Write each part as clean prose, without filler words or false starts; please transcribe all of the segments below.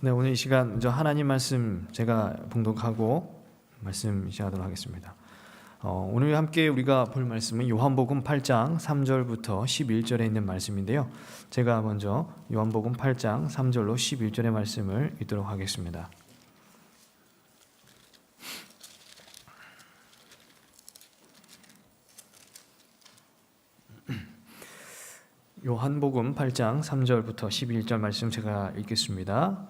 네, 오늘 이 시간 먼저 하나님 말씀 제가 봉독하고 말씀 시작하도록 하겠습니다. 오늘 함께 우리가 볼 말씀은 요한복음 8장 3절부터 11절에 있는 말씀인데요. 제가 먼저 요한복음 8장 3절로 11절의 말씀을 읽도록 하겠습니다. 요한복음 8장 3절부터 11절 말씀 제가 읽겠습니다.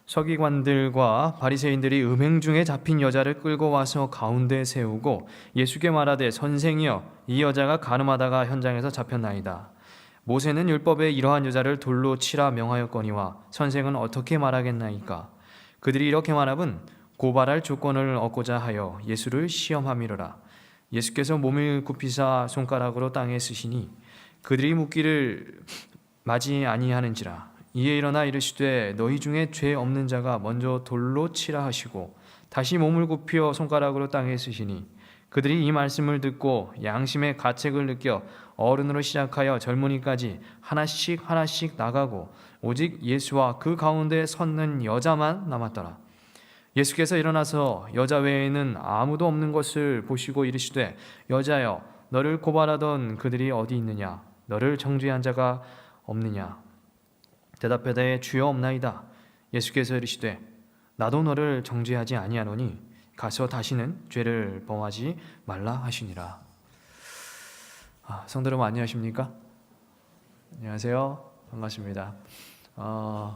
서기관들과 바리새인들이 음행 중에 잡힌 여자를 끌고 와서 가운데 세우고 예수께 말하되 선생이여 이 여자가 간음하다가 현장에서 잡혔나이다. 모세는 율법에 이러한 여자를 돌로 치라 명하였거니와 선생은 어떻게 말하겠나이까. 그들이 이렇게 말함은 고발할 조건을 얻고자 하여 예수를 시험함이로라. 예수께서 몸을 굽히사 손가락으로 땅에 쓰시니 그들이 묻기를 마지 아니하는지라. 이에 일어나 이르시되 너희 중에 죄 없는 자가 먼저 돌로 치라 하시고 다시 몸을 굽혀 손가락으로 땅에 쓰시니 그들이 이 말씀을 듣고 양심의 가책을 느껴 어른으로 시작하여 젊은이까지 하나씩 나가고 오직 예수와 그 가운데 섰는 여자만 남았더라. 예수께서 일어나서 여자 외에는 아무도 없는 것을 보시고 이르시되 여자여 너를 고발하던 그들이 어디 있느냐? 너를 정죄한 자가 없느냐? 대답하되 주여 없나이다. 예수께서 이르시되 나도 너를 정죄하지 아니하노니 가서 다시는 죄를 범하지 말라 하시니라. 성도 여러분 안녕하십니까? 안녕하세요. 반갑습니다.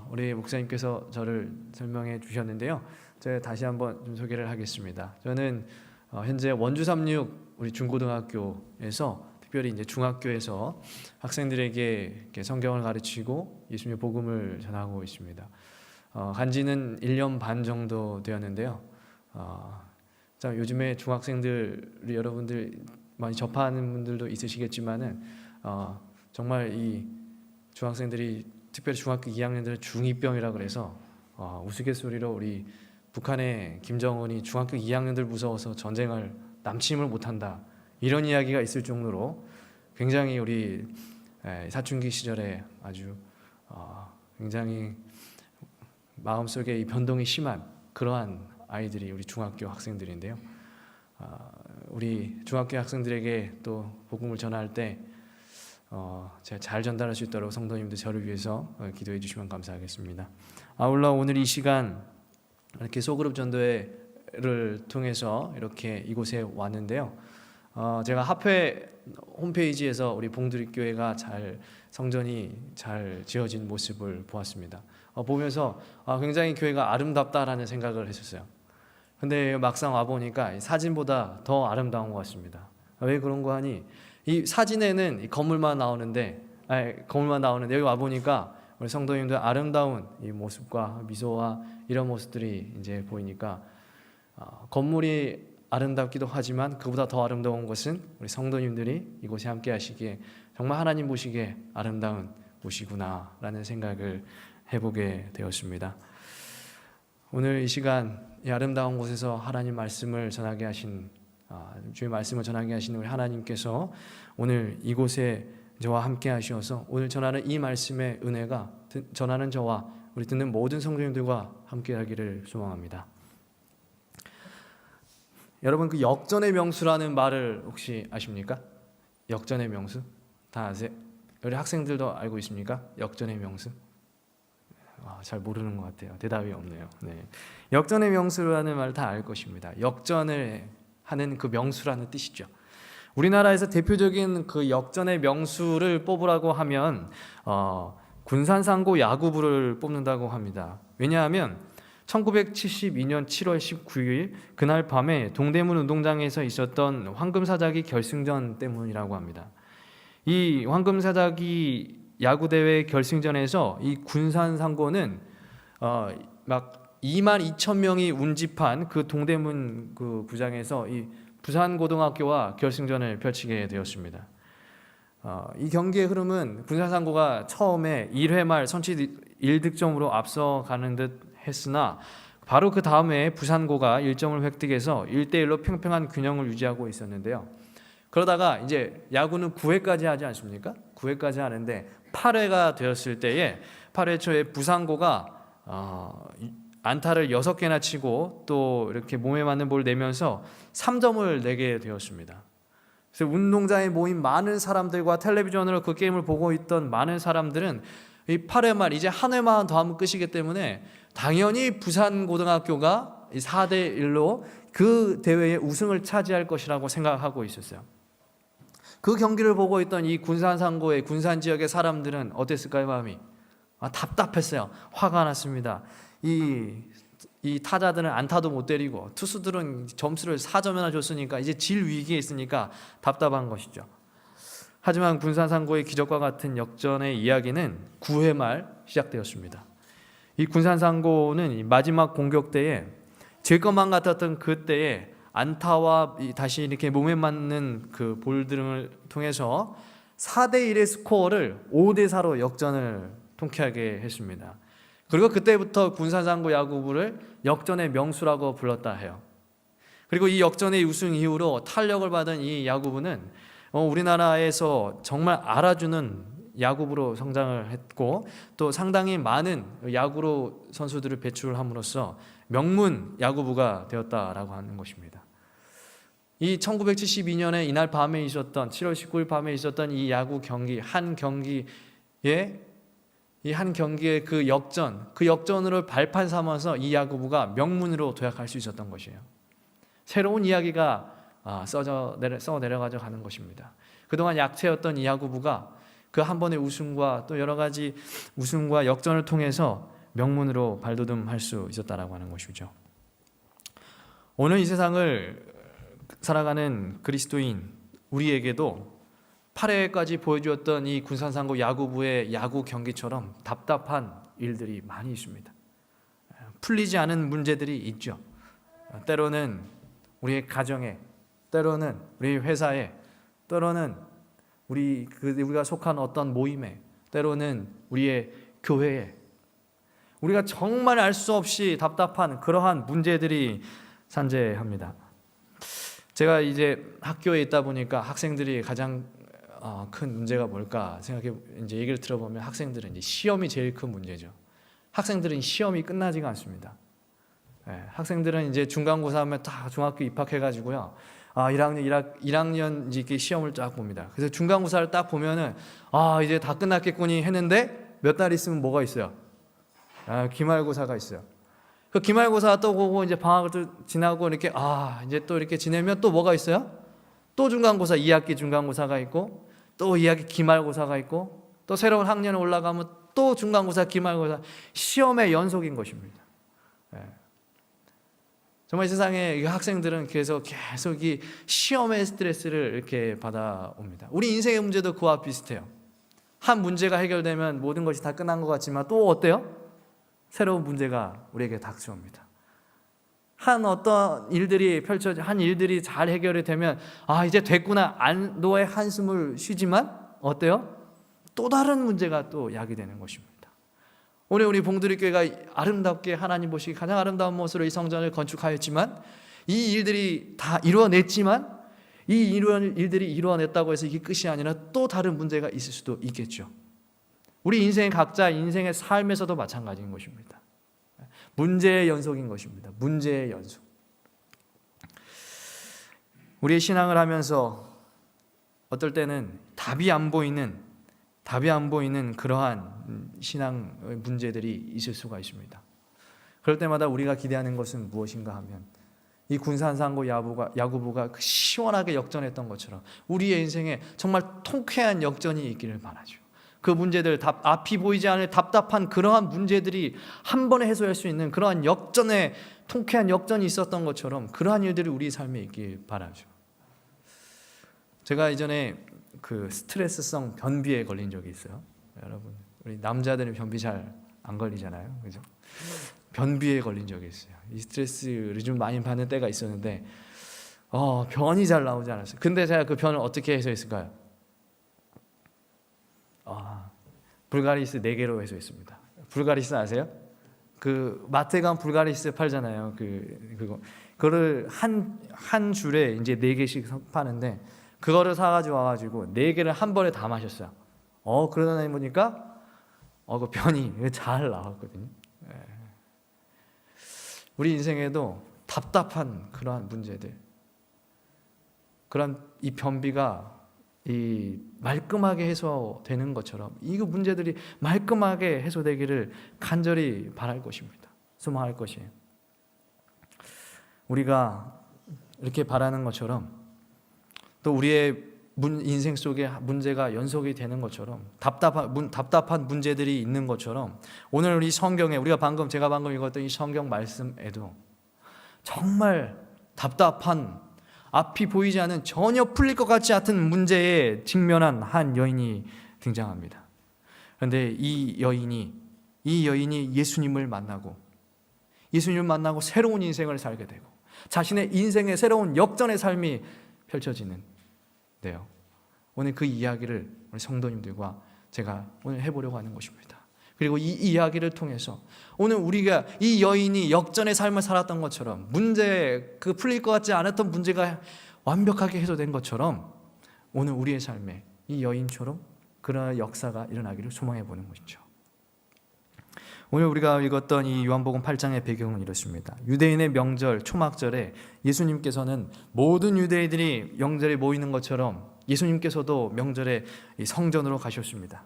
우리 목사님께서 저를 설명해 주셨는데요. 제가 다시 한번 좀 소개를 하겠습니다. 저는 현재 원주 36 우리 중고등학교에서 특별히 이제 중학교에서 학생들에게 성경을 가르치고 예수님의 복음을 전하고 있습니다. 간지는 1년 반 정도 되었는데요. 요즘에 중학생들 여러분들 많이 접하는 분들도 있으시겠지만은 정말 이 중학생들이 특별히 중학교 2학년들은 중2병이라 그래서 우스갯소리로 우리 북한의 김정은이 중학교 2학년들 무서워서 전쟁을 남침을 못한다. 이런 이야기가 있을 정도로 굉장히 우리 사춘기 시절에 아주 굉장히 마음속에 이 변동이 심한 그러한 아이들이 우리 중학교 학생들인데요. 우리 중학교 학생들에게 또 복음을 전할 때 제가 잘 전달할 수 있도록 성도님들 저를 위해서 기도해 주시면 감사하겠습니다. 아울러 오늘 이 시간 이렇게 소그룹 전도회를 통해서 이렇게 이곳에 왔는데요. 제가 합회 홈페이지에서 우리 봉두리교회가 성전이 잘 지어진 모습을 보았습니다. 보면서 굉장히 교회가 아름답다라는 생각을 했었어요. 근데 막상 와보니까 사진보다 더 아름다운 것 같습니다. 왜 그런 거 하니 이 사진에는 이 건물만 나오는데 여기 와보니까 우리 성도님들 아름다운 이 모습과 미소와 이런 모습들이 이제 보이니까 건물이 아름답기도 하지만 그보다 더 아름다운 것은 우리 성도님들이 이곳에 함께 하시기에 정말 하나님 보시기에 아름다운 곳이구나 라는 생각을 해보게 되었습니다. 오늘 이 시간 이 아름다운 곳에서 하나님 말씀을 전하게 하신 주의 말씀을 전하게 하신 우리 하나님께서 오늘 이곳에 저와 함께 하셔서 오늘 전하는 이 말씀의 은혜가 전하는 저와 우리 듣는 모든 성도님들과 함께 하기를 소망합니다. 여러분 그 역전의 명수라는 말을 혹시 아십니까? 역전의 명수? 다 아세요? 우리 학생들도 알고 있습니까? 역전의 명수? 잘 모르는 것 같아요. 대답이 없네요. 네. 역전의 명수라는 말 다 알 것입니다. 역전을 하는 그 명수라는 뜻이죠. 우리나라에서 대표적인 그 역전의 명수를 뽑으라고 하면 군산상고 야구부를 뽑는다고 합니다. 왜냐하면 1972년 7월 19일 그날 밤에 동대문 운동장에서 있었던 황금사자기 결승전 때문이라고 합니다. 이 황금사자기 야구대회 결승전에서 이 군산상고는 막 22,000명이 운집한 그 동대문 그 구장에서 이 부산고등학교와 결승전을 펼치게 되었습니다. 이 경기의 흐름은 군산상고가 처음에 1회 말 선취 1득점으로 앞서가는 듯 했으나 바로 그 다음에 부산고가 1점을 획득해서 1대1로 평평한 균형을 유지하고 있었는데요. 그러다가 이제 야구는 9회까지 하지 않습니까? 9회까지 하는데 8회가 되었을 때에 8회 초에 부산고가 안타를 6개나 치고 또 이렇게 몸에 맞는 볼을 내면서 3점을 내게 되었습니다. 그래서 운동장에 모인 많은 사람들과 텔레비전으로 그 게임을 보고 있던 많은 사람들은 이 8회 말 이제 한 회만 더 하면 끝이기 때문에 당연히 부산고등학교가 4대1로 그 대회의 우승을 차지할 것이라고 생각하고 있었어요. 그 경기를 보고 있던 이 군산상고의 군산 지역의 사람들은 어땠을까요? 마음이 답답했어요. 화가 났습니다. 이 타자들은 안타도 못 때리고 투수들은 점수를 4점이나 줬으니까 이제 질 위기에 있으니까 답답한 것이죠. 하지만 군산상고의 기적과 같은 역전의 이야기는 9회 말 시작되었습니다. 이 군산상고는 마지막 공격 때에 질 것만 같았던 그때에 안타와 다시 이렇게 몸에 맞는 그 볼들을 통해서 4대1의 스코어를 5대4로 역전을 통쾌하게 했습니다. 그리고 그때부터 군산상고 야구부를 역전의 명수라고 불렀다 해요. 그리고 이 역전의 우승 이후로 탄력을 받은 이 야구부는 우리나라에서 정말 알아주는 야구부로 성장을 했고 또 상당히 많은 야구로 선수들을 배출함으로써 명문 야구부가 되었다라고 하는 것입니다. 이 1972년에 이날 밤에 있었던 7월 19일 밤에 있었던 이 야구 경기 한 경기의 그 역전으로 발판 삼아서 이 야구부가 명문으로 도약할 수 있었던 것이에요. 새로운 이야기가 써 내려가져 가는 것입니다. 그동안 약체였던 이 야구부가 그 한 번의 우승과 또 여러 가지 우승과 역전을 통해서 명문으로 발돋움할 수 있었다라고 하는 것이죠. 오늘 이 세상을 살아가는 그리스도인 우리에게도 8회까지 보여주었던 이 군산상고 야구부의 야구 경기처럼 답답한 일들이 많이 있습니다. 풀리지 않은 문제들이 있죠. 때로는 우리의 가정에, 때로는 우리 회사에, 때로는 우리가 속한 어떤 모임에, 때로는 우리의 교회에 우리가 정말 알 수 없이 답답한 그러한 문제들이 산재합니다. 제가 이제 학교에 있다 보니까 학생들이 가장 큰 문제가 뭘까 이제 얘기를 들어보면 학생들은 이제 시험이 제일 큰 문제죠. 학생들은 시험이 끝나지가 않습니다. 학생들은 이제 중간고사 하면 다 중학교 입학해가지고요. 1학년 이제 시험을 쫙 봅니다. 그래서 중간고사를 딱 보면은 이제 다 끝났겠거니 했는데 몇 달 있으면 뭐가 있어요? 기말고사가 있어요. 그 기말고사 또 보고 이제 방학을 또 지나고 이렇게 이제 또 이렇게 지내면 또 뭐가 있어요? 또 중간고사 2학기 중간고사가 있고 또 2학기 기말고사가 있고 또 새로운 학년에 올라가면 또 중간고사 기말고사 시험의 연속인 것입니다. 정말 세상에 학생들은 계속 이 시험의 스트레스를 이렇게 받아옵니다. 우리 인생의 문제도 그와 비슷해요. 한 문제가 해결되면 모든 것이 다 끝난 것 같지만 또 어때요? 새로운 문제가 우리에게 닥쳐옵니다. 어떤 일들이 한 일들이 잘 해결이 되면 이제 됐구나 안도의 한숨을 쉬지만 어때요? 또 다른 문제가 또 야기되는 것입니다. 오늘 우리 봉두리 교회가 아름답게 하나님 보시기 가장 아름다운 모습으로 이 성전을 건축하였지만 이 일들이 다 이루어냈지만 이 일들이 이루어냈다고 해서 이게 끝이 아니라 또 다른 문제가 있을 수도 있겠죠. 우리 인생 각자 인생의 삶에서도 마찬가지인 것입니다. 문제의 연속인 것입니다. 문제의 연속. 우리의 신앙을 하면서 어떨 때는 답이 안 보이는 그러한 신앙 문제들이 있을 수가 있습니다. 그럴 때마다 우리가 기대하는 것은 무엇인가 하면 이 군산상고 야구부가 시원하게 역전했던 것처럼 우리의 인생에 정말 통쾌한 역전이 있기를 바라죠. 그 문제들 앞이 보이지 않을 답답한 그러한 문제들이 한 번에 해소할 수 있는 그러한 통쾌한 역전이 있었던 것처럼 그러한 일들이 우리 삶에 있길 바라죠. 제가 이전에 그 스트레스성 변비에 걸린 적이 있어요. 여러분, 우리 남자들은 변비 잘 안 걸리잖아요, 그죠? 변비에 걸린 적이 있어요. 이 스트레스를 좀 많이 받는 때가 있었는데, 변이 잘 나오지 않았어요. 근데 제가 그 변을 어떻게 해소했을까요? 불가리스 4개로 해소했습니다. 불가리스 아세요? 그 마트에 가면 불가리스 팔잖아요. 그거를 한 줄에 이제 4개씩 파는데. 그거를 사가지고 와가지고 4개를 한 번에 다 마셨어요. 그러다 보니까 그 변이 잘 나왔거든요. 우리 인생에도 답답한 그러한 문제들, 그런 이 변비가 이 말끔하게 해소되는 것처럼 이 문제들이 말끔하게 해소되기를 간절히 바랄 것입니다. 소망할 것이에요. 우리가 이렇게 바라는 것처럼 또 우리의 인생 속에 문제가 연속이 되는 것처럼 답답한 문제들이 있는 것처럼 오늘 우리 성경에 제가 방금 읽었던 이 성경 말씀에도 정말 답답한 앞이 보이지 않는 전혀 풀릴 것 같지 않은 문제에 직면한 한 여인이 등장합니다. 그런데 이 여인이 예수님을 만나고 새로운 인생을 살게 되고 자신의 인생의 새로운 역전의 삶이 펼쳐지는데요. 오늘 그 이야기를 우리 성도님들과 제가 오늘 해보려고 하는 것입니다. 그리고 이 이야기를 통해서 오늘 우리가 이 여인이 역전의 삶을 살았던 것처럼 풀릴 것 같지 않았던 문제가 완벽하게 해소된 것처럼 오늘 우리의 삶에 이 여인처럼 그런 역사가 일어나기를 소망해 보는 것이죠. 오늘 우리가 읽었던 이 요한복음 8장의 배경은 이렇습니다. 유대인의 명절 초막절에 예수님께서는 모든 유대인들이 명절에 모이는 것처럼 예수님께서도 명절에 성전으로 가셨습니다.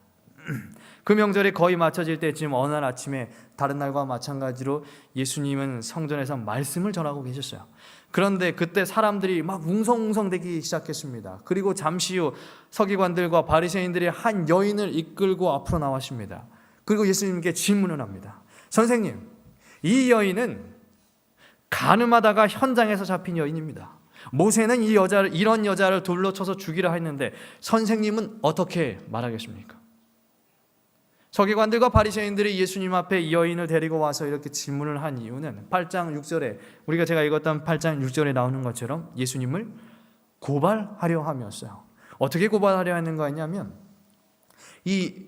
그 명절이 거의 맞춰질 때쯤 어느 날 아침에 다른 날과 마찬가지로 예수님은 성전에서 말씀을 전하고 계셨어요. 그런데 그때 사람들이 막 웅성웅성대기 시작했습니다. 그리고 잠시 후 서기관들과 바리새인들이 한 여인을 이끌고 앞으로 나왔습니다. 그리고 예수님께 질문을 합니다. 선생님, 이 여인은 간음하다가 현장에서 잡힌 여인입니다. 모세는 이런 여자를 돌로 쳐서 죽이라 했는데 선생님은 어떻게 말하겠습니까? 서기관들과 바리새인들이 예수님 앞에 이 여인을 데리고 와서 이렇게 질문을 한 이유는 8장 6절에 제가 읽었던 8장 6절에 나오는 것처럼 예수님을 고발하려 함이었어요. 어떻게 고발하려 하는 거였냐면 이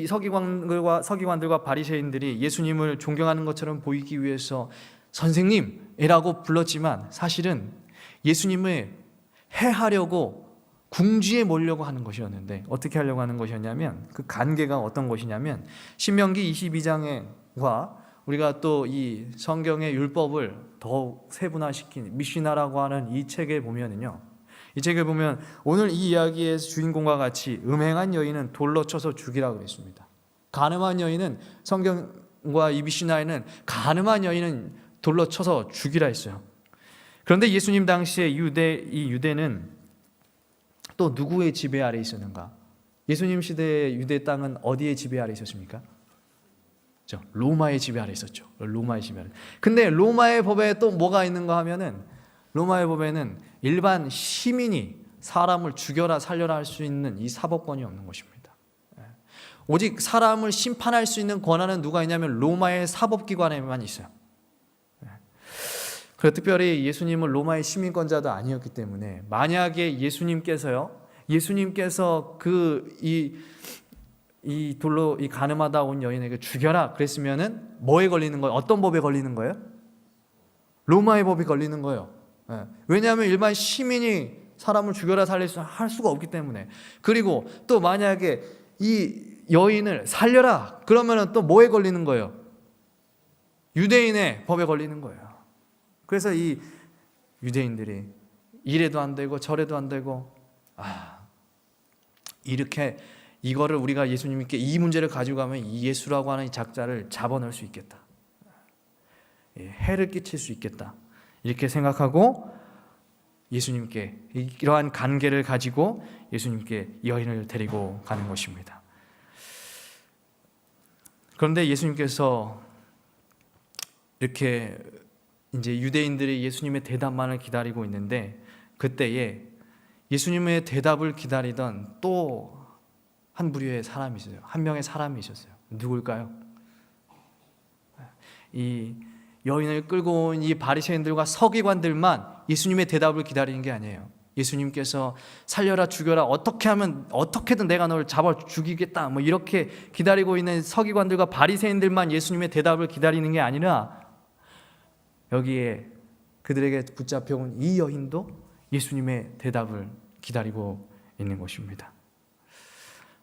서기관들과 바리새인들이 예수님을 존경하는 것처럼 보이기 위해서 선생님이라고 불렀지만 사실은 예수님을 해하려고 궁지에 몰려고 하는 것이었는데 어떻게 하려고 하는 것이었냐면 그 관계가 어떤 것이냐면 신명기 22장과 우리가 또 이 성경의 율법을 더욱 세분화시킨 미시나라고 하는 이 책에 보면은요, 이 책에 보면 오늘 이 이야기의 주인공과 같이 음행한 여인은 돌로 쳐서 죽이라고 그랬습니다. 간음한 여인은 성경과 이 미시나에는 간음한 여인은 돌로 쳐서 죽이라 했어요. 그런데 예수님 당시에 이 유대는 또 누구의 지배 아래 있었는가? 예수님 시대의 유대 땅은 어디의 지배 아래 있었습니까? 로마의 지배 아래 있었죠. 로마의 지배 아래. 근데 로마의 법에 또 뭐가 있는가 하면은 로마의 법에는 일반 시민이 사람을 죽여라 살려라 할 수 있는 이 사법권이 없는 것입니다. 오직 사람을 심판할 수 있는 권한은 누가 있냐면 로마의 사법기관에만 있어요. 그리고 특별히 예수님은 로마의 시민권자도 아니었기 때문에 만약에 예수님께서 이 돌로 이 간음하다 온 여인에게 죽여라 그랬으면은 뭐에 걸리는 거예요? 어떤 법에 걸리는 거예요? 로마의 법이 걸리는 거예요. 왜냐하면 일반 시민이 사람을 죽여라 살릴 할 수가 없기 때문에. 그리고 또 만약에 이 여인을 살려라 그러면은 또 뭐에 걸리는 거예요? 유대인의 법에 걸리는 거예요. 그래서 이 유대인들이 이래도 안 되고 저래도 안 되고 이렇게 이거를 우리가 예수님께 이 문제를 가지고 가면 이 예수라고 하는 이 작자를 잡아넣을 수 있겠다. 해를 끼칠 수 있겠다. 이렇게 생각하고 예수님께 이러한 관계를 가지고 예수님께 여인을 데리고 가는 것입니다. 그런데 예수님께서 이렇게 이제 유대인들이 예수님의 대답만을 기다리고 있는데 그때에 예수님의 대답을 기다리던 또 한 부류의 사람이 있어요. 한 명의 사람이 있었어요. 누굴까요? 이 여인을 끌고 온 이 바리새인들과 서기관들만 예수님의 대답을 기다리는 게 아니에요. 예수님께서 살려라 죽여라 어떻게 하면 어떻게든 내가 너를 잡아 죽이겠다 뭐 이렇게 기다리고 있는 서기관들과 바리새인들만 예수님의 대답을 기다리는 게 아니라 여기에 그들에게 붙잡혀온 이 여인도 예수님의 대답을 기다리고 있는 것입니다.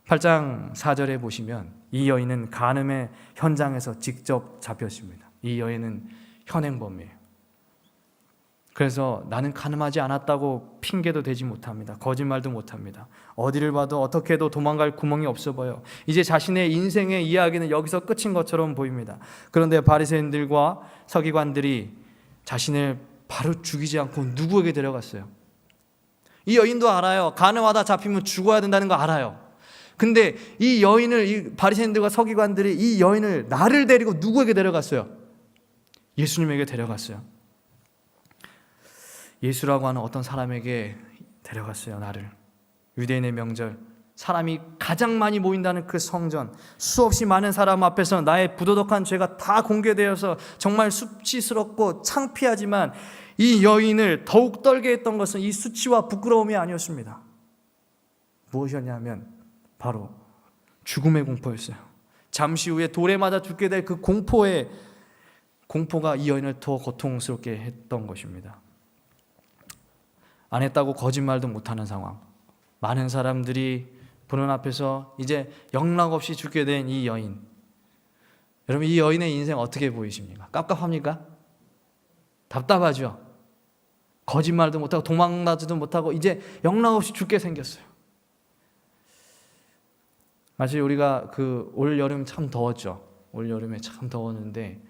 8장 4절에 보시면 이 여인은 간음의 현장에서 직접 잡혔습니다. 이 여인은 현행범이에요. 그래서 나는 가늠하지 않았다고 핑계도 대지 못합니다. 거짓말도 못합니다. 어디를 봐도 어떻게 해도 도망갈 구멍이 없어 보여. 이제 자신의 인생의 이야기는 여기서 끝인 것처럼 보입니다. 그런데 바리새인들과 서기관들이 자신을 바로 죽이지 않고 누구에게 데려갔어요? 이 여인도 알아요. 가늠하다 잡히면 죽어야 된다는 거 알아요. 근데 이 여인을, 이 바리새인들과 서기관들이 이 여인을, 나를 데리고 누구에게 데려갔어요? 예수님에게 데려갔어요. 예수라고 하는 어떤 사람에게 데려갔어요. 나를. 유대인의 명절, 사람이 가장 많이 모인다는 그 성전, 수없이 많은 사람 앞에서 나의 부도덕한 죄가 다 공개되어서 정말 수치스럽고 창피하지만 이 여인을 더욱 떨게 했던 것은 이 수치와 부끄러움이 아니었습니다. 무엇이었냐면 바로 죽음의 공포였어요. 잠시 후에 돌에 맞아 죽게 될 그 공포가 이 여인을 더 고통스럽게 했던 것입니다. 안 했다고 거짓말도 못하는 상황, 많은 사람들이 보는 앞에서 이제 영락없이 죽게 된 이 여인. 여러분, 이 여인의 인생 어떻게 보이십니까? 깝깝합니까? 답답하죠? 거짓말도 못하고 도망가지도 못하고 이제 영락없이 죽게 생겼어요. 마치 우리가 올 여름 참 더웠죠. 올 여름에 참 더웠는데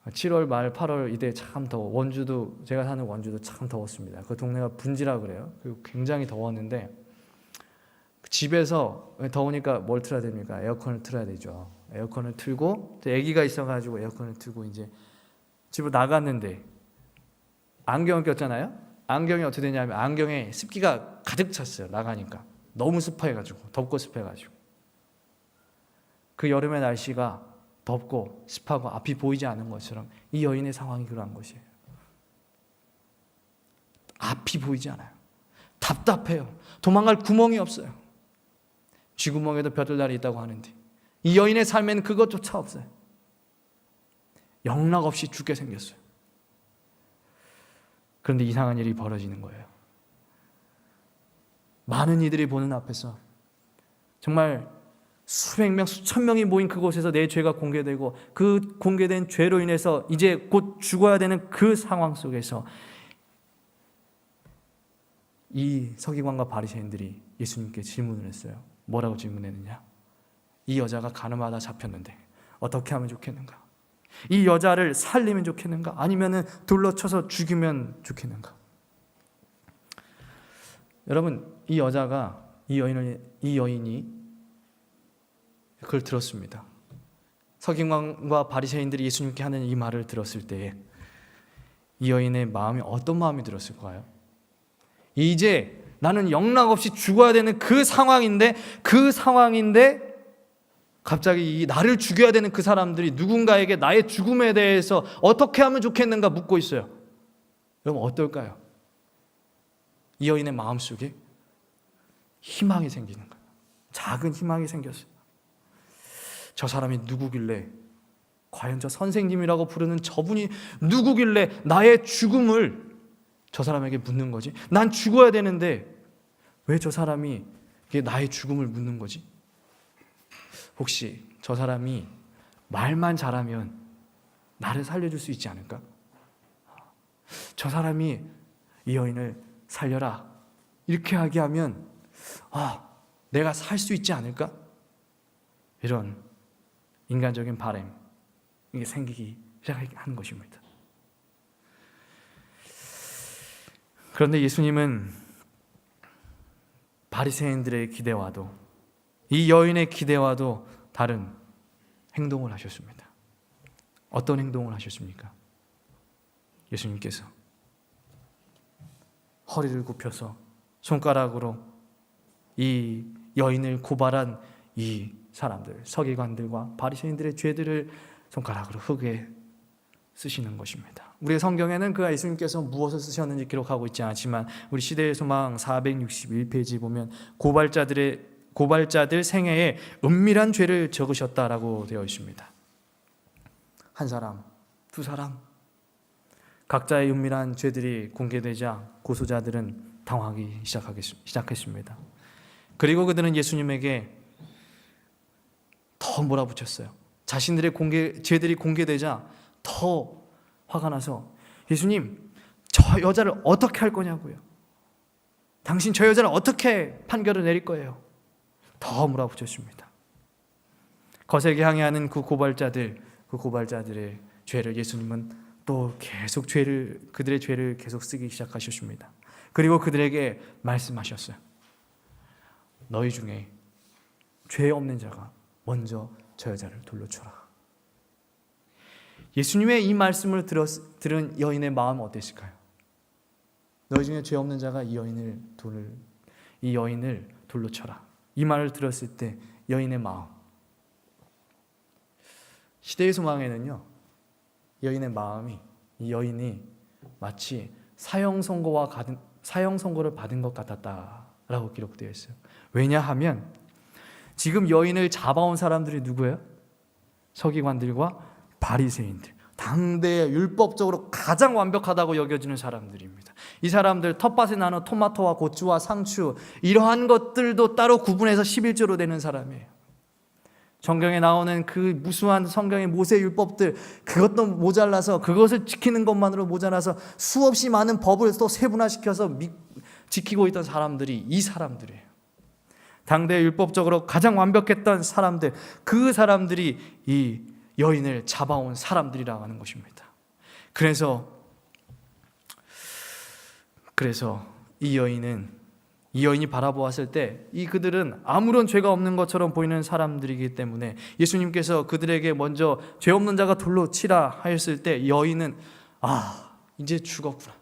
7월 말 8월 이때 참 더워. 원주도, 제가 사는 원주도 참 더웠습니다. 그 동네가 분지라 그래요. 굉장히 더웠는데 집에서 더우니까 뭘 틀어야 됩니까? 에어컨을 틀어야 되죠. 에어컨을 틀고, 아기가 있어가지고 에어컨을 틀고 이제 집으로 나갔는데 안경을 꼈잖아요. 안경이 어떻게 되냐면 안경에 습기가 가득 찼어요. 나가니까 너무 습해가지고, 덥고 습해가지고. 그 여름의 날씨가 덥고 습하고 앞이 보이지 않는 것처럼 이 여인의 상황이 그러한 것이에요. 앞이 보이지 않아요. 답답해요. 도망갈 구멍이 없어요. 쥐구멍에도 벼들날이 있다고 하는데 이 여인의 삶에는 그것조차 없어요. 영락없이 죽게 생겼어요. 그런데 이상한 일이 벌어지는 거예요. 많은 이들이 보는 앞에서 정말 수백 명, 수천 명이 모인 그곳에서 내 죄가 공개되고 그 공개된 죄로 인해서 이제 곧 죽어야 되는 그 상황 속에서 이 서기관과 바리새인들이 예수님께 질문을 했어요. 뭐라고 질문했느냐? 이 여자가 가늠하다 잡혔는데 어떻게 하면 좋겠는가? 이 여자를 살리면 좋겠는가? 아니면은 돌로 쳐서 죽이면 좋겠는가? 여러분, 이 여인이 그걸 들었습니다. 서기관과 바리새인들이 예수님께 하는 이 말을 들었을 때에 이 여인의 마음이 어떤 마음이 들었을까요? 이제 나는 영락없이 죽어야 되는 그 상황인데 갑자기 나를 죽여야 되는 그 사람들이 누군가에게 나의 죽음에 대해서 어떻게 하면 좋겠는가 묻고 있어요. 여러분, 어떨까요? 이 여인의 마음속에 희망이 생기는 거예요. 작은 희망이 생겼어요. 저 사람이 누구길래, 과연 저 선생님이라고 부르는 저분이 누구길래 나의 죽음을 저 사람에게 묻는 거지? 난 죽어야 되는데 왜 저 사람이 나의 죽음을 묻는 거지? 혹시 저 사람이 말만 잘하면 나를 살려줄 수 있지 않을까? 저 사람이 이 여인을 살려라 이렇게 하게 하면 내가 살 수 있지 않을까? 이런 인간적인 바람, 이게 생기기 시작하는 것입니다. 그런데 예수님은 바리새인들의 기대와도 이 여인의 기대와도 다른 행동을 하셨습니다. 어떤 행동을 하셨습니까? 예수님께서 허리를 굽혀서 손가락으로 이 여인을 고발한 이 사람들, 서기관들과 바리새인들의 죄들을 손가락으로 흙에 쓰시는 것입니다. 우리의 성경에는 그 예수님께서 무엇을 쓰셨는지 기록하고 있지 않지만 우리 시대의 소망 461페이지 보면 고발자들 생애에 은밀한 죄를 적으셨다라고 되어 있습니다. 한 사람, 두 사람, 각자의 은밀한 죄들이 공개되자 고소자들은 당황하기 시작했습니다. 그리고 그들은 예수님에게 더 몰아붙였어요. 자신들의 죄들이 공개되자 더 화가 나서 예수님, 저 여자를 어떻게 할 거냐고요. 당신 저 여자를 어떻게 판결을 내릴 거예요. 더 몰아붙였습니다. 거세게 항의하는 그 고발자들의 죄를 예수님은 또 계속 그들의 죄를 계속 쓰기 시작하셨습니다. 그리고 그들에게 말씀하셨어요. 너희 중에 죄 없는 자가 먼저 저 여자를 돌로 쳐라. 예수님의 이 말씀을 들은 여인의 마음은 어땠을까요? 너희 중에 죄 없는 자가 이 여인을 돌로 쳐라. 이 말을 들었을 때 여인의 마음, 시대의 소망에는요, 여인의 마음이, 이 여인이 마치 사형 선고를 받은 것 같았다라고 기록되어 있어요. 왜냐하면 지금 여인을 잡아온 사람들이 누구예요? 서기관들과 바리새인들, 당대에 율법적으로 가장 완벽하다고 여겨지는 사람들입니다. 이 사람들 텃밭에 나는 토마토와 고추와 상추, 이러한 것들도 따로 구분해서 11조로 되는 사람이에요. 성경에 나오는 그 무수한 성경의 모세 율법들, 그것도 모자라서, 그것을 지키는 것만으로 모자라서 수없이 많은 법을 또 세분화시켜서 지키고 있던 사람들이 이 사람들이에요. 당대 율법적으로 가장 완벽했던 사람들, 그 사람들이 이 여인을 잡아온 사람들이라고 하는 것입니다. 그래서 이 여인이 바라보았을 때 그들은 아무런 죄가 없는 것처럼 보이는 사람들이기 때문에 예수님께서 그들에게 먼저 죄 없는 자가 돌로 치라 하였을 때 여인은 이제 죽었구나.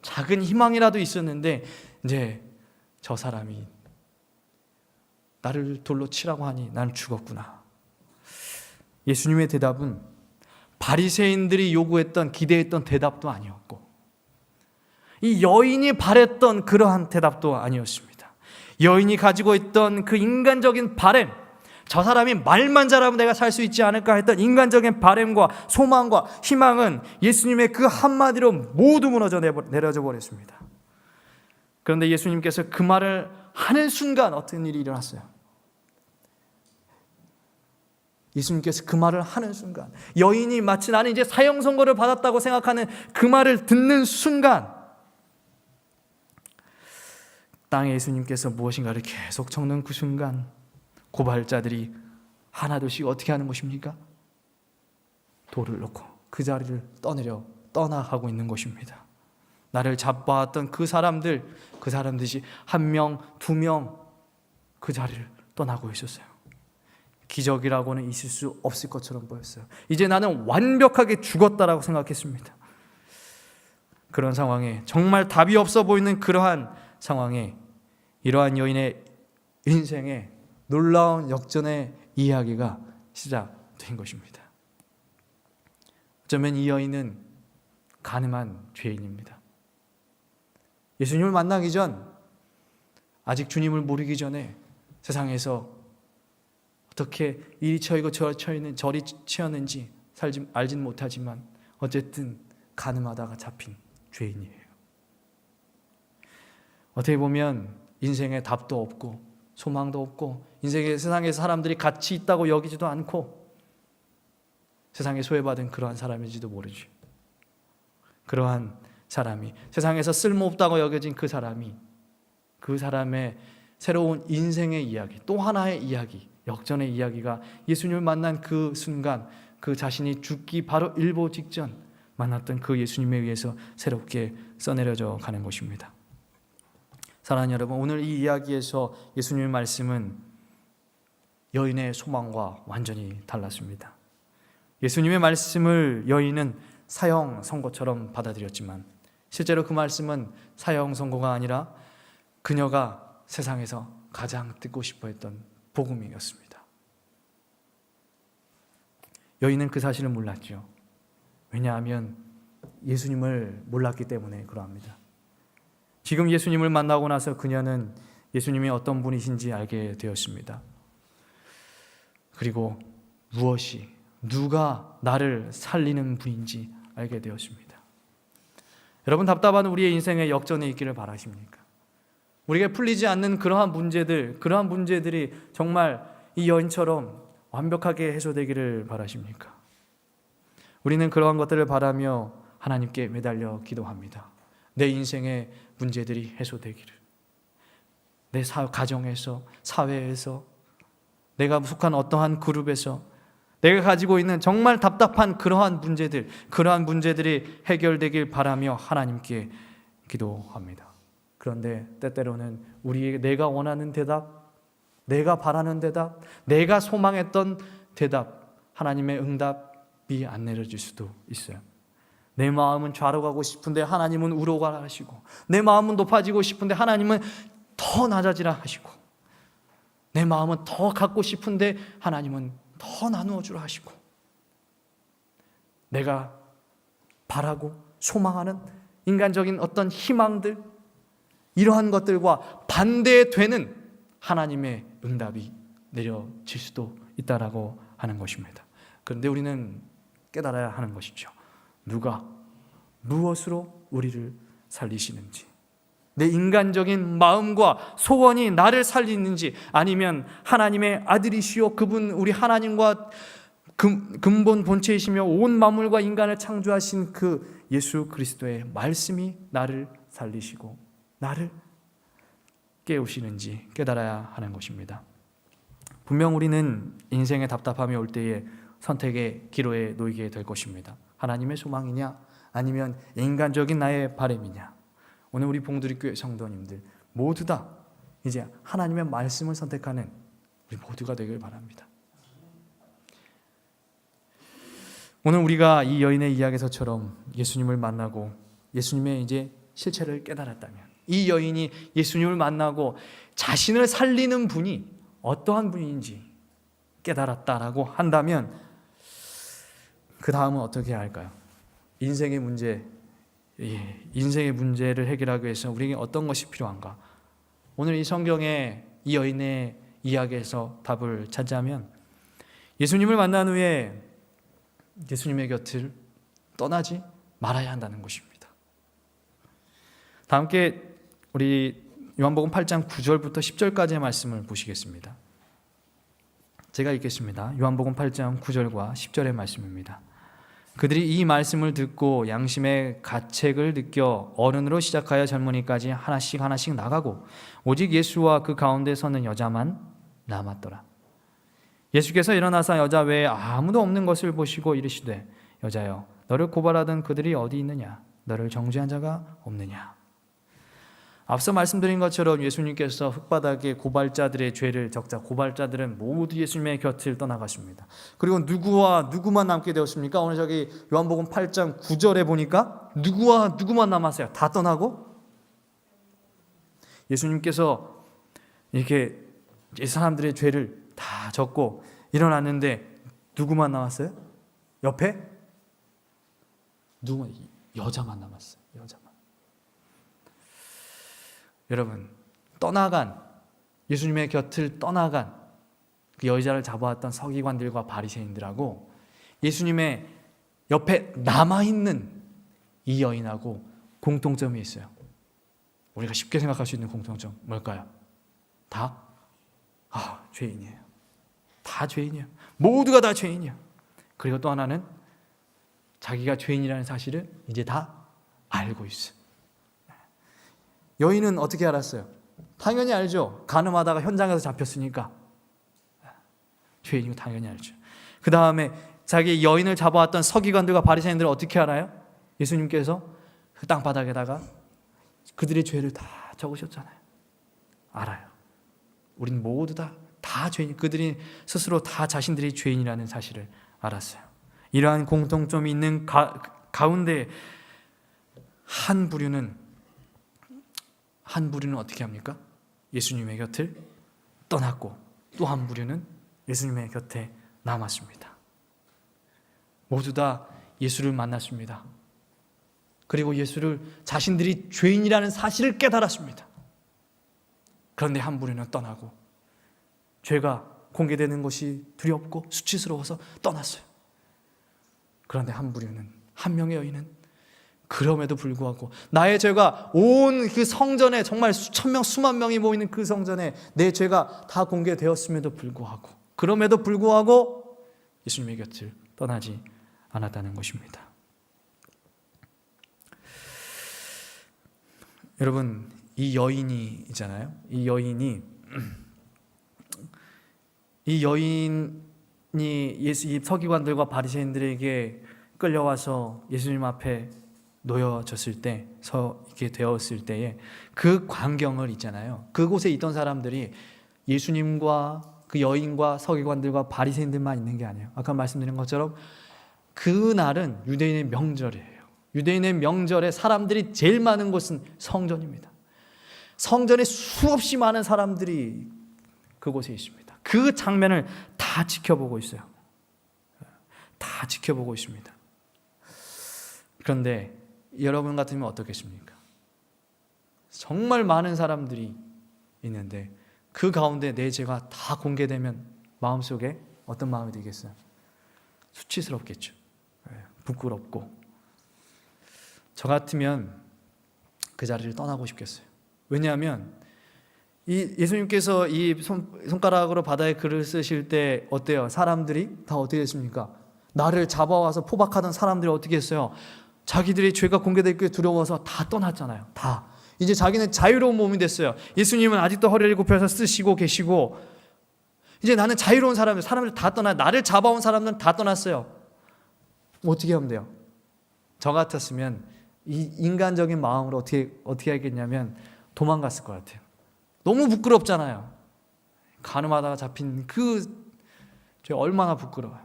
작은 희망이라도 있었는데 이제 저 사람이 나를 돌로 치라고 하니 나는 죽었구나. 예수님의 대답은 바리새인들이 요구했던, 기대했던 대답도 아니었고, 이 여인이 바랬던 그러한 대답도 아니었습니다. 여인이 가지고 있던 그 인간적인 바램, 저 사람이 말만 잘하면 내가 살 수 있지 않을까 했던 인간적인 바램과 소망과 희망은 예수님의 그 한마디로 모두 무너져 내려져 버렸습니다. 그런데 예수님께서 그 말을 하는 순간 어떤 일이 일어났어요? 예수님께서 그 말을 하는 순간, 여인이 마치 나는 이제 사형 선고를 받았다고 생각하는 그 말을 듣는 순간, 땅에 예수님께서 무엇인가를 계속 적는 그 순간, 고발자들이 하나둘씩 어떻게 하는 것입니까? 돌을 놓고 그 자리를 떠나가고 있는 것입니다. 나를 잡아왔던 그 사람들이 한 명, 두 명 그 자리를 떠나고 있었어요. 기적이라고는 있을 수 없을 것처럼 보였어요. 이제 나는 완벽하게 죽었다라고 생각했습니다. 그런 상황에, 정말 답이 없어 보이는 그러한 상황에, 이러한 여인의 인생에 놀라운 역전의 이야기가 시작된 것입니다. 어쩌면 이 여인은 가늠한 죄인입니다. 예수님을 만나기 전, 아직 주님을 모르기 전에 세상에서 어떻게 이리 처이고 저리 치였는지 알지는 못하지만 어쨌든 가늠하다가 잡힌 죄인이에요. 어떻게 보면 인생에 답도 없고 소망도 없고, 세상에서 사람들이 가치 있다고 여기지도 않고 세상에 소외받은 그러한 사람인지도 모르죠. 그러한 사람이, 세상에서 쓸모없다고 여겨진 그 사람의 새로운 인생의 이야기, 또 하나의 이야기, 역전의 이야기가 예수님을 만난 그 순간, 그 자신이 죽기 바로 일보 직전 만났던 그 예수님에 의해서 새롭게 써내려져 가는 것입니다. 사랑하는 여러분, 오늘 이 이야기에서 예수님의 말씀은 여인의 소망과 완전히 달랐습니다. 예수님의 말씀을 여인은 사형 선고처럼 받아들였지만 실제로 그 말씀은 사형 선고가 아니라 그녀가 세상에서 가장 듣고 싶어 했던 복음이었습니다. 여인은 그 사실을 몰랐죠. 왜냐하면 예수님을 몰랐기 때문에 그러합니다. 지금 예수님을 만나고 나서 그녀는 예수님이 어떤 분이신지 알게 되었습니다. 그리고 누가 나를 살리는 분인지 알게 되었습니다. 여러분, 답답한 우리의 인생에 역전이 있기를 바라십니까? 우리가 풀리지 않는 그러한 문제들이 정말 이 여인처럼 완벽하게 해소되기를 바라십니까? 우리는 그러한 것들을 바라며 하나님께 매달려 기도합니다. 내 인생의 문제들이 해소되기를. 내 가정에서, 사회에서, 내가 속한 어떠한 그룹에서 내가 가지고 있는 정말 답답한 그러한 문제들이 해결되길 바라며 하나님께 기도합니다. 그런데 때때로는 내가 원하는 대답, 내가 바라는 대답, 내가 소망했던 대답, 하나님의 응답이 안 내려질 수도 있어요. 내 마음은 좌로 가고 싶은데 하나님은 우로 가라 하시고, 내 마음은 높아지고 싶은데 하나님은 더 낮아지라 하시고, 내 마음은 더 갖고 싶은데 하나님은 더 나누어 주라 하시고, 내가 바라고 소망하는 인간적인 어떤 희망들, 이러한 것들과 반대되는 하나님의 응답이 내려질 수도 있다라고 하는 것입니다. 그런데 우리는 깨달아야 하는 것이죠. 누가 무엇으로 우리를 살리시는지, 내 인간적인 마음과 소원이 나를 살리는지, 아니면 하나님의 아들이시오 그분 우리 하나님과 근본 본체이시며 온 만물과 인간을 창조하신 그 예수 그리스도의 말씀이 나를 살리시고 나를 깨우시는지 깨달아야 하는 것입니다. 분명 우리는 인생의 답답함이 올 때에 선택의 기로에 놓이게 될 것입니다. 하나님의 소망이냐 아니면 인간적인 나의 바람이냐. 오늘 우리 봉두리교회 성도님들 모두 다 이제 하나님의 말씀을 선택하는 우리 모두가 되길 바랍니다. 오늘 우리가 이 여인의 이야기에서처럼 예수님을 만나고 예수님의 이제 실체를 깨달았다면, 이 여인이 예수님을 만나고 자신을 살리는 분이 어떠한 분인지 깨달았다라고 한다면 그 다음은 어떻게 해야 할까요? 인생의 문제를 해결하기 위해서 우리에게 어떤 것이 필요한가? 오늘 이 성경의 이 여인의 이야기에서 답을 찾자면, 예수님을 만난 후에 예수님의 곁을 떠나지 말아야 한다는 것입니다. 다 함께 우리 요한복음 8장 9절부터 10절까지의 말씀을 보시겠습니다. 제가 읽겠습니다. 요한복음 8장 9절과 10절의 말씀입니다. 그들이 이 말씀을 듣고 양심의 가책을 느껴 어른으로 시작하여 젊은이까지 하나씩 나가고 오직 예수와 그 가운데 서는 여자만 남았더라. 예수께서 일어나사 여자 외에 아무도 없는 것을 보시고 이르시되 여자여 너를 고발하던 그들이 어디 있느냐? 너를 정죄한 자가 없느냐? 앞서 말씀드린 것처럼 예수님께서 흙바닥에 고발자들의 죄를 적자 고발자들은 모두 예수님의 곁을 떠나가십니다. 그리고 누구만 남게 되었습니까? 오늘 저기 요한복음 8장 9절에 보니까 누구만 남았어요? 다 떠나고 예수님께서 이렇게 이 사람들의 죄를 다 적고 일어났는데 누구만 남았어요? 옆에 여자만 남았어요. 여자만. 여러분, 예수님의 곁을 떠나간 그 여자를 잡아왔던 서기관들과 바리새인들하고 예수님의 옆에 남아있는 이 여인하고 공통점이 있어요. 우리가 쉽게 생각할 수 있는 공통점 뭘까요? 죄인이에요. 다 죄인이에요. 모두가 다 죄인이에요. 그리고 또 하나는 자기가 죄인이라는 사실을 이제 다 알고 있어요. 여인은 어떻게 알았어요? 당연히 알죠. 간음하다가 현장에서 잡혔으니까 죄인이고 당연히 알죠. 그 다음에 자기 여인을 잡아왔던 서기관들과 바리새인들은 어떻게 알아요? 예수님께서 그 땅바닥에다가 그들의 죄를 다 적으셨잖아요. 알아요. 우린 모두 다 죄인, 그들이 스스로 다 자신들이 죄인이라는 사실을 알았어요. 이러한 공통점이 있는 가운데 한 부류는 어떻게 합니까? 예수님의 곁을 떠났고 또 한 부류는 예수님의 곁에 남았습니다. 모두 다 예수를 만났습니다. 그리고 예수를 자신들이 죄인이라는 사실을 깨달았습니다. 그런데 한 부류는 떠나고 죄가 공개되는 것이 두렵고 수치스러워서 떠났어요. 그런데 한 명의 여인은 그럼에도 불구하고 나의 죄가 온 그 성전에 정말 수천 명, 수만 명이 모이는 그 성전에 내 죄가 다 공개되었음에도 불구하고 그럼에도 불구하고 예수님의 곁을 떠나지 않았다는 것입니다. 여러분, 이 여인이 있잖아요. 이 여인이 이 서기관들과 바리새인들에게 끌려와서 예수님 앞에 놓여졌을 때, 이렇게 되었을 때에 그 광경을 있잖아요. 그곳에 있던 사람들이 예수님과 그 여인과 서기관들과 바리새인들만 있는 게 아니에요. 아까 말씀드린 것처럼 그날은 유대인의 명절이에요. 유대인의 명절에 사람들이 제일 많은 곳은 성전입니다. 성전에 수없이 많은 사람들이 그곳에 있습니다. 그 장면을 다 지켜보고 있어요. 다 지켜보고 있습니다. 그런데 여러분 같으면 어떻겠습니까? 정말 많은 사람들이 있는데 그 가운데 내 죄가 다 공개되면 마음속에 어떤 마음이 들겠어요? 수치스럽겠죠. 부끄럽고. 저 같으면 그 자리를 떠나고 싶겠어요. 왜냐하면 이 예수님께서 이 손가락으로 바다에 글을 쓰실 때 어때요? 사람들이 다 어떻게 했습니까? 나를 잡아와서 포박하던 사람들이 어떻게 했어요? 자기들이 죄가 공개될 게 두려워서 다 떠났잖아요. 다. 이제 자기는 자유로운 몸이 됐어요. 예수님은 아직도 허리를 굽혀서 쓰시고 계시고, 이제 나는 자유로운 사람들 다 떠나, 나를 잡아온 사람들은 다 떠났어요. 어떻게 하면 돼요? 저 같았으면 이 인간적인 마음으로 어떻게 하겠냐면 도망갔을 것 같아요. 너무 부끄럽잖아요. 가늠하다가 잡힌 그 죄 얼마나 부끄러워요.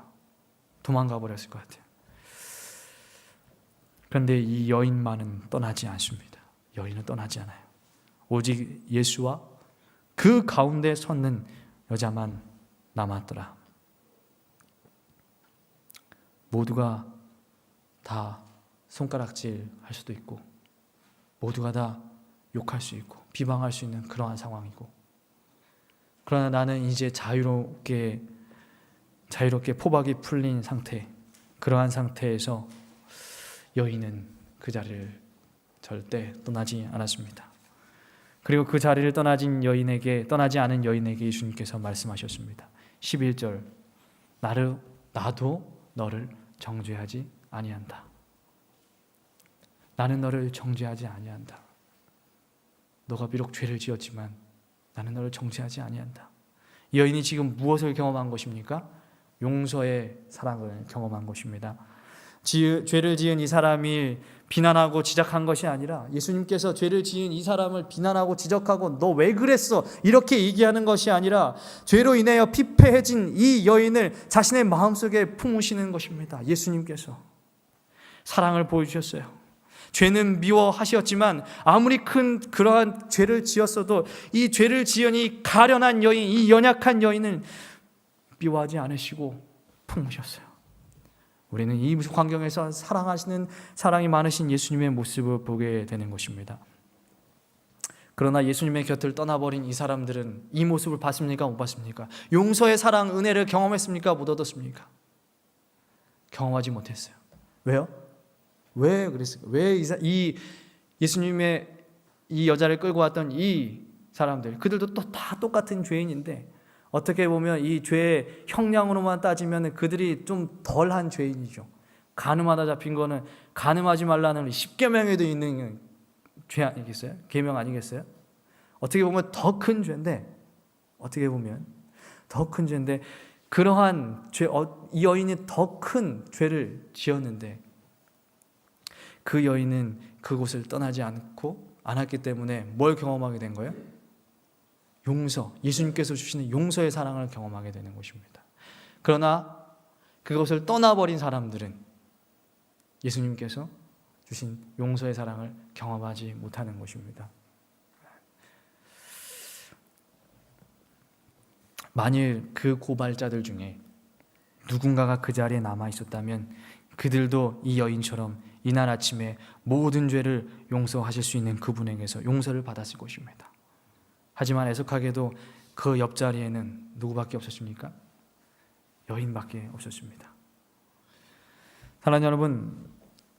도망가 버렸을 것 같아요. 그런데 이 여인만은 떠나지 않습니다. 여인은 떠나지 않아요. 오직 예수와 그 가운데 섰는 여자만 남았더라. 모두가 다 손가락질 할 수도 있고, 모두가 다 욕할 수 있고 비방할 수 있는 그러한 상황이고, 그러나 나는 이제 자유롭게 포박이 풀린 상태, 그러한 상태에서 여인은 그 자리를 절대 떠나지 않았습니다. 그리고 그 자리를 떠나지 않은 여인에게 예수님께서 말씀하셨습니다. 11절, 나도 너를 정죄하지 아니한다. 나는 너를 정죄하지 아니한다. 너가 비록 죄를 지었지만 나는 너를 정죄하지 아니한다. 이 여인이 지금 무엇을 경험한 것입니까? 용서의 사랑을 경험한 것입니다. 죄를 지은 이 사람이 비난하고 지적한 것이 아니라 예수님께서 죄를 지은 이 사람을 비난하고 지적하고 너 왜 그랬어? 이렇게 얘기하는 것이 아니라 죄로 인하여 피폐해진 이 여인을 자신의 마음속에 품으시는 것입니다. 예수님께서 사랑을 보여주셨어요. 죄는 미워하셨지만 아무리 큰 그러한 죄를 지었어도 이 죄를 지은 이 가련한 여인, 이 연약한 여인을 미워하지 않으시고 품으셨어요. 우리는 이 환경에서 사랑하시는, 사랑이 많으신 예수님의 모습을 보게 되는 것입니다. 그러나 예수님의 곁을 떠나버린 이 사람들은 이 모습을 봤습니까? 못 봤습니까? 용서의 사랑, 은혜를 경험했습니까? 못 얻었습니까? 경험하지 못했어요. 왜요? 왜 그랬을까? 왜 이 예수님의 이 여자를 끌고 왔던 이 사람들, 그들도 또 다 똑같은 죄인인데 어떻게 보면 이 죄의 형량으로만 따지면 그들이 좀 덜한 죄인이죠. 간음하다 잡힌 거는 간음하지 말라는 10계명에도 있는 죄 아니겠어요? 계명 아니겠어요? 어떻게 보면 더 큰 죄인데, 그러한 죄, 이 여인이 더 큰 죄를 지었는데 그 여인은 그곳을 떠나지 않았기 때문에 뭘 경험하게 된 거예요? 용서, 예수님께서 주시는 용서의 사랑을 경험하게 되는 것입니다. 그러나 그것을 떠나버린 사람들은 예수님께서 주신 용서의 사랑을 경험하지 못하는 것입니다. 만일 그 고발자들 중에 누군가가 그 자리에 남아 있었다면 그들도 이 여인처럼 이날 아침에 모든 죄를 용서하실 수 있는 그분에게서 용서를 받았을 것입니다. 하지만 애석하게도 그 옆자리에는 누구밖에 없었습니까? 여인밖에 없었습니다. 사랑하는 여러분,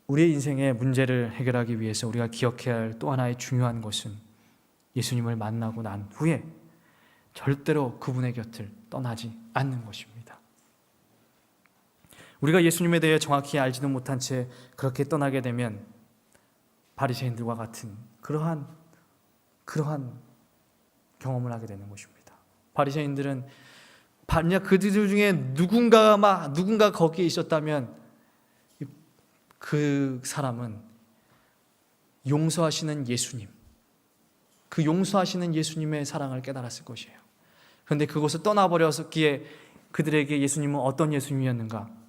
우리의 인생의 문제를 해결하기 위해서 우리가 기억해야 할 또 하나의 중요한 것은 예수님을 만나고 난 후에 절대로 그분의 곁을 떠나지 않는 것입니다. 우리가 예수님에 대해 정확히 알지도 못한 채 그렇게 떠나게 되면 바리새인들과 같은 그러한 경험을 하게 되는 것입니다. 바리새인들은 만약 그들 중에 누군가 거기에 있었다면 그 사람은 용서하시는 예수님, 그 용서하시는 예수님의 사랑을 깨달았을 것이에요. 그런데 그곳을 떠나버렸기에 그들에게 예수님은 어떤 예수님이었는가?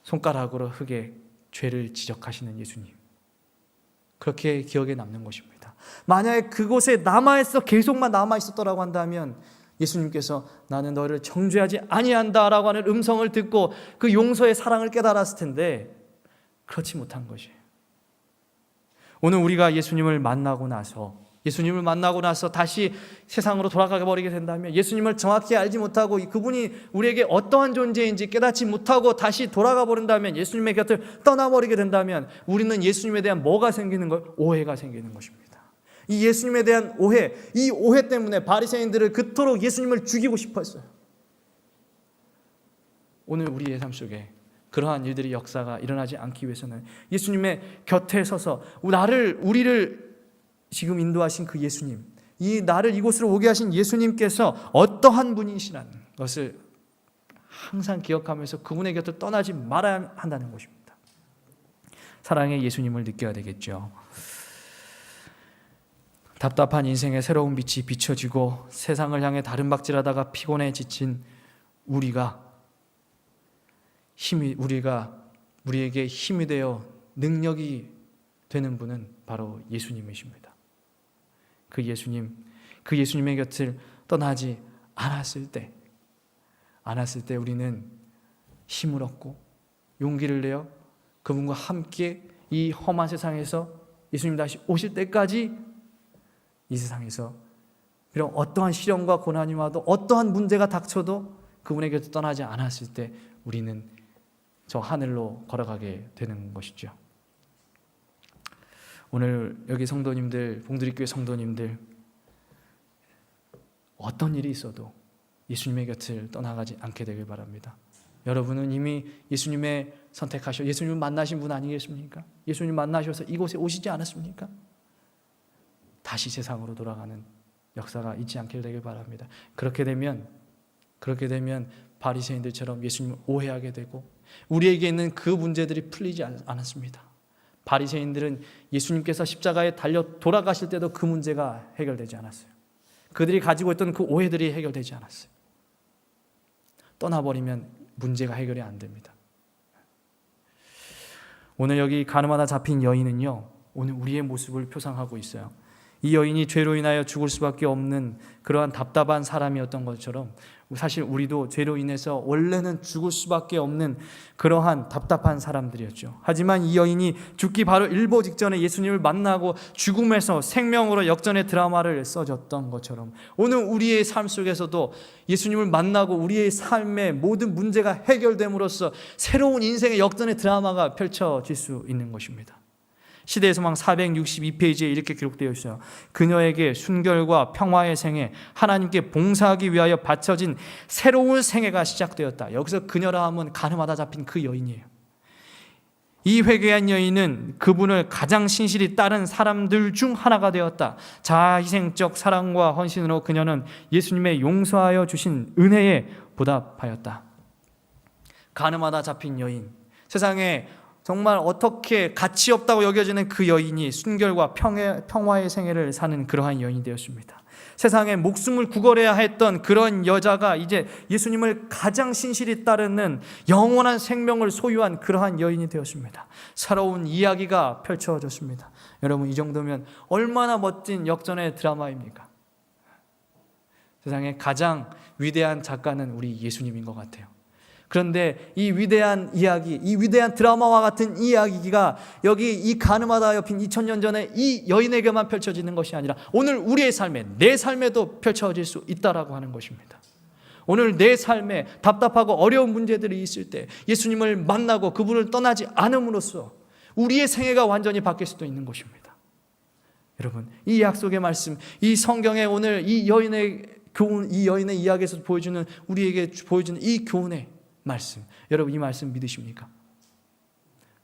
손가락으로 흙에 죄를 지적하시는 예수님. 그렇게 기억에 남는 것입니다. 만약에 그곳에 계속만 남아있었더라고 한다면 예수님께서 나는 너를 정죄하지 아니한다라고 하는 음성을 듣고 그 용서의 사랑을 깨달았을 텐데 그렇지 못한 것이에요. 오늘 우리가 예수님을 만나고 나서 다시 세상으로 돌아가 버리게 된다면, 예수님을 정확히 알지 못하고 그분이 우리에게 어떠한 존재인지 깨닫지 못하고 다시 돌아가 버린다면, 예수님의 곁을 떠나버리게 된다면 우리는 예수님에 대한 뭐가 생기는 거예요? 오해가 생기는 것입니다. 이 예수님에 대한 오해, 이 오해 때문에 바리새인들을 그토록 예수님을 죽이고 싶어 했어요. 오늘 우리의 삶 속에 그러한 일들이 역사가 일어나지 않기 위해서는 예수님의 곁에 서서 우리를 지금 인도하신 그 예수님, 나를 이곳으로 오게 하신 예수님께서 어떠한 분이시라는 것을 항상 기억하면서 그분의 곁을 떠나지 말아야 한다는 것입니다. 사랑의 예수님을 느껴야 되겠죠. 답답한 인생의 새로운 빛이 비춰지고 세상을 향해 다름박질하다가 피곤해 지친 우리에게 힘이 되어 능력이 되는 분은 바로 예수님이십니다. 그 예수님의 곁을 떠나지 않았을 때 우리는 힘을 얻고 용기를 내어 그분과 함께 이 험한 세상에서 예수님 다시 오실 때까지 이 세상에서 비록 어떠한 시련과 고난이 와도 어떠한 문제가 닥쳐도 그분의 곁을 떠나지 않았을 때 우리는 저 하늘로 걸어가게 되는 것이죠. 오늘 여기 성도님들, 봉두리교회 성도님들, 어떤 일이 있어도 예수님의 곁을 떠나가지 않게 되길 바랍니다. 여러분은 이미 예수님을 만나신 분 아니겠습니까? 예수님 만나셔서 이곳에 오시지 않았습니까? 다시 세상으로 돌아가는 역사가 있지 않게 되길 바랍니다. 그렇게 되면 바리새인들처럼 예수님을 오해하게 되고 우리에게 있는 그 문제들이 풀리지 않았습니다. 바리새인들은 예수님께서 십자가에 달려 돌아가실 때도 그 문제가 해결되지 않았어요. 그들이 가지고 있던 그 오해들이 해결되지 않았어요. 떠나버리면 문제가 해결이 안 됩니다. 오늘 여기 가늠하다 잡힌 여인은요, 오늘 우리의 모습을 표상하고 있어요. 이 여인이 죄로 인하여 죽을 수밖에 없는 그러한 답답한 사람이었던 것처럼 사실 우리도 죄로 인해서 원래는 죽을 수밖에 없는 그러한 답답한 사람들이었죠. 하지만 이 여인이 죽기 바로 일보 직전에 예수님을 만나고 죽음에서 생명으로 역전의 드라마를 써줬던 것처럼 오늘 우리의 삶 속에서도 예수님을 만나고 우리의 삶의 모든 문제가 해결됨으로써 새로운 인생의 역전의 드라마가 펼쳐질 수 있는 것입니다. 시대의 소망 462페이지에 이렇게 기록되어 있어요. 그녀에게 순결과 평화의 생애, 하나님께 봉사하기 위하여 바쳐진 새로운 생애가 시작되었다. 여기서 그녀라 하면 가늠하다 잡힌 그 여인이에요. 이 회개한 여인은 그분을 가장 신실히 따른 사람들 중 하나가 되었다. 자아희생적 사랑과 헌신으로 그녀는 예수님의 용서하여 주신 은혜에 보답하였다. 가늠하다 잡힌 여인, 세상에 정말 어떻게 가치 없다고 여겨지는 그 여인이 순결과 평화의 생애를 사는 그러한 여인이 되었습니다. 세상에 목숨을 구걸해야 했던 그런 여자가 이제 예수님을 가장 신실히 따르는 영원한 생명을 소유한 그러한 여인이 되었습니다. 새로운 이야기가 펼쳐졌습니다. 여러분, 이 정도면 얼마나 멋진 역전의 드라마입니까? 세상에 가장 위대한 작가는 우리 예수님인 것 같아요. 그런데 이 위대한 이야기, 이 위대한 드라마와 같은 이야기가 여기 이 가늠하다 잡힌 2000년 전에 이 여인에게만 펼쳐지는 것이 아니라 오늘 우리의 삶에, 내 삶에도 펼쳐질 수 있다라고 하는 것입니다. 오늘 내 삶에 답답하고 어려운 문제들이 있을 때 예수님을 만나고 그분을 떠나지 않음으로써 우리의 생애가 완전히 바뀔 수도 있는 것입니다. 여러분, 이 약속의 말씀, 이 성경에 오늘 이 여인의 교훈, 이 여인의 이야기에서 우리에게 보여주는 이 교훈에 말씀. 여러분 이 말씀 믿으십니까?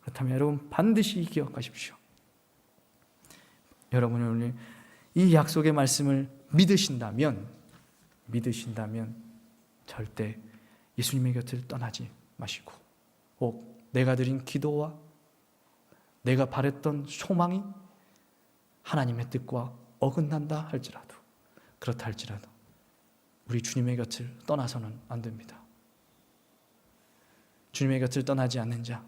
그렇다면 여러분 반드시 기억하십시오. 여러분은 오늘 이 약속의 말씀을 믿으신다면 절대 예수님의 곁을 떠나지 마시고 혹 내가 드린 기도와 내가 바랬던 소망이 하나님의 뜻과 어긋난다 할지라도 그렇다 할지라도 우리 주님의 곁을 떠나서는 안 됩니다. 주님의 곁을 떠나지 않는 자,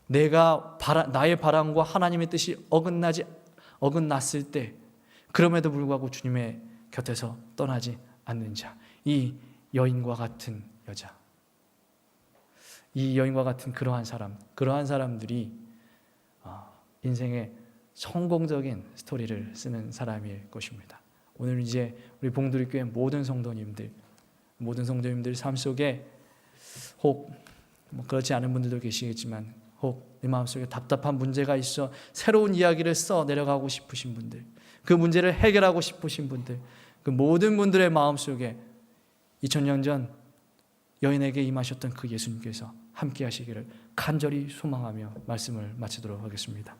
나의 바람과 하나님의 뜻이 어긋났을 때 그럼에도 불구하고 주님의 곁에서 떠나지 않는 자, 이 여인과 같은 여자, 이 여인과 같은 그러한 사람들이 인생의 성공적인 스토리를 쓰는 사람일 것입니다. 오늘 이제 우리 봉두리교회 모든 성도님들 삶 속에 혹 그렇지 않은 분들도 계시겠지만 혹 내 마음속에 답답한 문제가 있어 새로운 이야기를 써 내려가고 싶으신 분들, 그 문제를 해결하고 싶으신 분들, 그 모든 분들의 마음속에 2000년 전 여인에게 임하셨던 그 예수님께서 함께 하시기를 간절히 소망하며 말씀을 마치도록 하겠습니다.